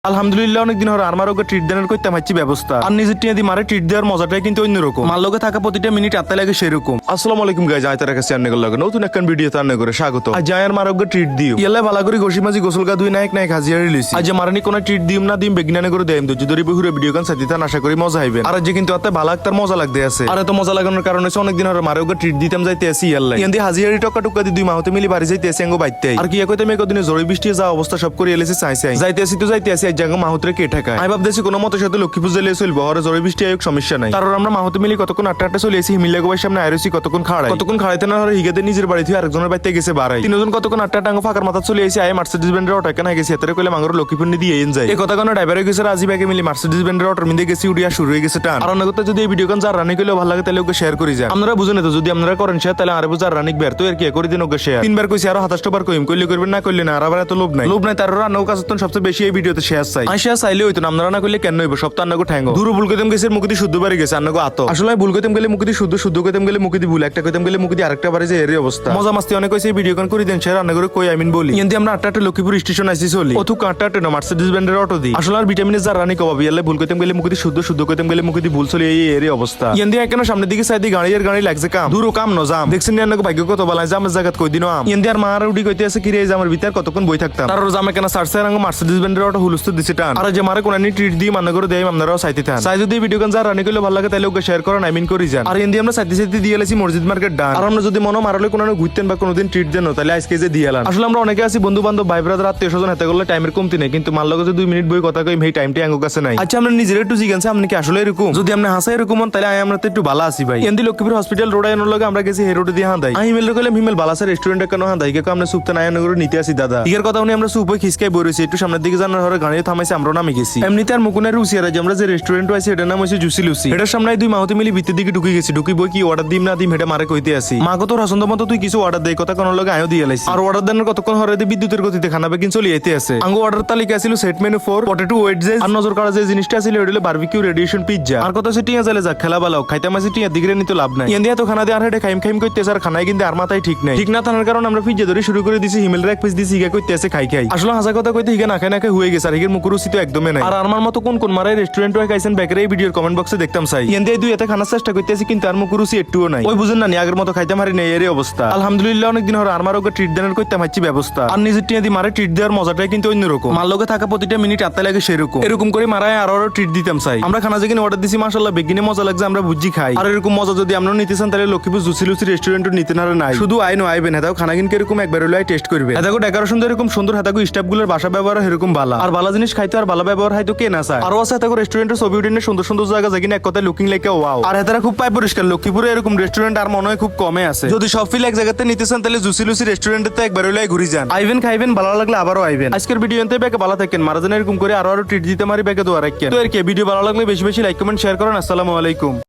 আলহামদুলিল্লাহ অনেকদিন হলো আমার ওকে ট্রিট দেওয়ার করতে পারছি ব্যবস্থা আর নিজের টিয়া দিয়ে মারে ট্রিট দেওয়ার মজাটাই কিন্তু অন্যরকম। মার লগে থাকা প্রতিটা মিনিট আত্মা লাগে সেরকম। আসসালামু আলাইকুম গাইজ, আই তার কাছে আন্নে লাগে নতুন একটা ভিডিও তার করে স্বাগত। আজ যাই আর মার ওকে ট্রিট দিও ইয়ালে ভালো করে ঘষি মাঝি গোসল গা দুই নায়ক নায়ক হাজিয়ারি লইছি। আজ মারানি কোনো ট্রিট দিম না দিম বেগনানে করে দেম তো যদি বহুরে ভিডিও গান সাথে তান আশা করি মজা হইবে। আর যে কিন্তু আত্মা ভালো একটার মজা লাগতে আছে। আর এত মজা লাগানোর কারণে অনেকদিন হলো মারে ওকে ট্রিট দিতাম যাইতে আসি ইয়ালে ইয়ান্দি হাজিয়ারি টকা টুকা দি দুই মাহতে মিলি বাড়ি যাইতে আসি আঙ্গো বাইতে। আর কি কইতে মে কদিনে জড়ি বৃষ্টি যা অবস্থা সব করে এলেছে চাই চাই যাইতে আসি আজ জাঙ্গো মাহতরে কে ঠাকায়। আমি ভাবতেছি কোনো মতো সাথে লক্ষ্মী পূজা লিয়ে চলবো আর জড়ি বৃষ্টি আয়োগ সমস্যা নাই। তারপর আমরা মাহতে মিলি কতক্ষণ আটটা চলে এসেছি হিমিল্লা গোবাই সামনে আইরসি কতক্ষণ খাড়াইতে না হিগাতে নিজের বাড়ি থেকে আরেকজনের বাড়িতে গেছে বাড়াই তিনজন কতক্ষণ আটটা টাঙ্গো ফাঁকার মাথা চলে এসে আয় মার্সিডিজ ব্যান্ডের অটো কেনা গেছে এতে কইলে মাঙ্গর লক্ষ্মীপুর দিয়ে এন যায়। এই কথা কোনো ড্রাইভারে গেছে রাজি ব্যাগে মিলি মার্সিডিজ ব্যান্ডের অটোর মিলে গেছি উড়িয়া শুরু হয়ে গেছে টান। আর অন্য কথা যদি এই ভিডিও গান যার রানি করলেও ভালো লাগে তাহলে ওকে শেয়ার করে যান। আপনারা বুঝেন তো যদি আপনারা করেন শেয়ার তাহলে আরো যার রানিক বের তো এর কি করে দিন ওকে শেয়ার তিনবার কইছি আরো 27 বার কইম কইলে করবেন না করলে না আর আবার এত লোভ নাই তার রান্না কাজ সবচেয়ে বেশি এই ভিডিওতে শেয়ার চাই। আমি শেয়ার চাইলে হইতো আপনারা না করলে কেন হইব সব তো আন্নাগো ঠ্যাঙ্গো দূর ভুল কইতাম গেছে মুখদি শুদ্ধ বাড়ি গেছে আন্নাগো আতো আসলে ভুল কইতাম গেলে মুখদি শুদ্ধ কইতাম গেলে মুখদি ভুল একটা কইতাম গেলে মুখদি আরেকটা বাড়ি যে এর অবস্থা মজা মাস্তি অনেক কইছে ভিডিও গান করে দেন শেয়ার রান্না করে কই আমিন বলি কিন্তু আমরা 8টা লক্ষ্মীপুর স্টেশন আইছি চলি অথু 8টা না মার্সিডিজ ব্যান্ডের অটো দি আসলে আর ভিটামিনের যার রানি কবাবি ইয়ালে ভুল কইতাম গেলে মুখদি শুদ্ধ কইতাম গেলে মুখদি ভুল চলি এই এর অবস্থা ইয়ান্দি কেন সামনের দিকে সাইদি গাড়ি লাগছে কাম দূর কাম ন জাম দেখছেন আন্নাগো ভাগ্য কত বালাই জাম জায়গাত কই দিনো আম ইয়ান্দি আর মার উডি কইতে আছে কি রে জামার ভিতর কতক্ষণ বই থাকতাম তার জামে কেন সারছে রাঙ্গো মার্সিডিজ ব্যান্ডের অটো হুলুস্ত দিছে টান আর যে মারে কোনানি ট্রিট দি মান্না করে দেই আপনারাও চাইতে থান চাই যদি ভিডিও গান যার রানি করলে ভালো লাগে তাহলে ওকে শেয়ার করেন আইমিন করি যান। আর ইয়ান্দি আমরা সাইতে দিয়ে এলাছি মসজিদ মার্কেট ডান আর আমরা যদি মনো মারলে কোনো ঘুরতেন বা কোনোদিন ট্রিট দেন তাহলে আজকে যে দিয়ে এলাম। আসলে আমরা অনেকে আছি বন্ধু বান্ধব ভাই ব্রাদার আত্মীয় স্বজন হাতে করলে টাইমের কমতি নেই কিন্তু মার লগে 2 মিনিট বই কথা কই এই টাইমটা আঙ্গো কাছে নাই। আচ্ছা আমরা নিজের একটু জিজ্ঞাসা আপনি কি আসলে এরকম যদি আপনি হাসা এরকম তাহলে আমরা তো একটু ভালো আছি ভাই। ইয়ান্দি লক্ষ্মীপুর হসপিটাল রোড আইনোর লগে আমরা গেছি হে রোডে দিয়ে হাঁদাই আমি হিমেল কইলাম হিমেল বালাসা রেস্টুরেন্টে কেন হাঁদাই কে আমরা সুপতে নাই নগরে নিতে আসি দাদা ইগের কথা উনি আমরা সুপ খিসকাই বই রইছি একটু সামনের দিকে জানার হরে গাড়ি থামাইছে আমরা নামে গেছি এমনিতে আর মুকুনের রুচি আর আমরা যে রেস্টুরেন্ট আছে এটার নাম হইছে জুসি লুসি এটার সামনে দুই মাহতে মিলি ভিতর দিকে ঢুকে গেছি ঢুকি বই কি অর্ডার দিম না দিম এটা মারে কইতে আসি মাগো তোর পছন্দ মতো তুই কিছু অর্ডার দেই কথা কোন লগে আয়ও দিয়ে লাইছি আর অর্ডার দেনের কতক্ষণ হরে দি বিদ্যুতের গতিতে খানা বেকিন চলে আইতে আছে আঙ্গো অর্ডার তালিকা ছিল সেট মেনু 4 পটেটো ওয়েডজেস আর নজর কাড়া যে জিনিসটা ছিল এটা হলো বারবিকিউ রেডিয়েশন পিজ্জা আর কত সেটিয়া চলে যা খেলা বালাও খাইতে মাসি টিয়া দিগরে নিতে লাভ নাই ইন্ডিয়া তো খানা দিয়ে আর হেডে খাইম কইতে আর খানায় কিন্তু আর মাথায় ঠিক নাই ঠিক না থানার কারণে আমরা পিজ্জা ধরে শুরু করে দিছি হিমেল এক পিস দিছি হিগা কইতে আছে খাই আসলে হাসা কথা কইতে হিগা না খাই হয়ে গেছে আর হিগের মুখরুচি তো একদমই নাই। আর আমার মতো কোন মারে রেস্টুরেন্ট হয়ে খাইছেন বেকারে এই ভিডিওর কমেন্ট বক্সে দেখতাম চাই ইন্ডিয়া দুই এতে খানার চেষ্টা করতেছি কিন্তু আর মুখরুচি একটুও নাই ওই বুঝেন না আগের মতো খাইতে মারি নেই এর অবস্থা। আলহামদুলিল্লাহ অনেকদিন হলো আমার ওকে ট্রিট দেওয়ার করতে পারছি ব্যবস্থা আর নিজের টিয়া দিয়ে মারে ট্রিট দেওয়ার মজাটাই কিন্তু অন্যরকম। মার লগে থাকা প্রতিটা মিনিট আত্মা লাগে সেরকম এরকম করে মারায় আরো ট্রিট দিতাম চাই। আমরা খানা যেখানে অর্ডার দিছি মাশাআল্লাহ বেগিনে মজা লাগছে আমরা বুঝি খাই আর এরকম মজা যদি আপনারা নিতে চান তাহলে লক্ষ্মীপুর জুসি লুসি রেস্টুরেন্ট নিতে না নাই শুধু আইনো আইবেন হেতাও খানা কিনকে এরকম একবার হলো টেস্ট করবে হেতাগো ডেকোরেশন এরকম সুন্দর হেতাগো স্টাফ গুলোর ভাষা ব্যবহার এরকম ভালো আর ভালো জিনিস খাইতে আর ভালো ব্যবহার হয়তো কে না চায় আরো আছে হেতাগো রেস্টুরেন্টের ছবি উঠে সুন্দর জায়গা যেখানে এক কথায় লুকিং লাইক ওয়াও আর হেতারা খুব পায় পরিষ্কার লক্ষ্মীপুরে এরকম রেস্টুরেন্ট আর মনে হয় খুব কমে আছে যদি সব ফিল এক জায়গাতে নিতে চান তাহলে জুসি লুসি রেস্টুরেন্টে একবার হলো ঘুরে যান আইবেন খাইবেন ভালো লাগলে আবারও আইবেন। আজকের ভিডিও এনতে ব্যাকে ভালো থাকেন মারাজান এরকম করে আরো ট্রিট দিতে মারি ব্যাকে দোয়া রাখেন তো এর কি ভিডিও ভালো লাগলে বেশি লাইক কমেন্ট শেয়ার করেন। আসসালামু আলাইকুম।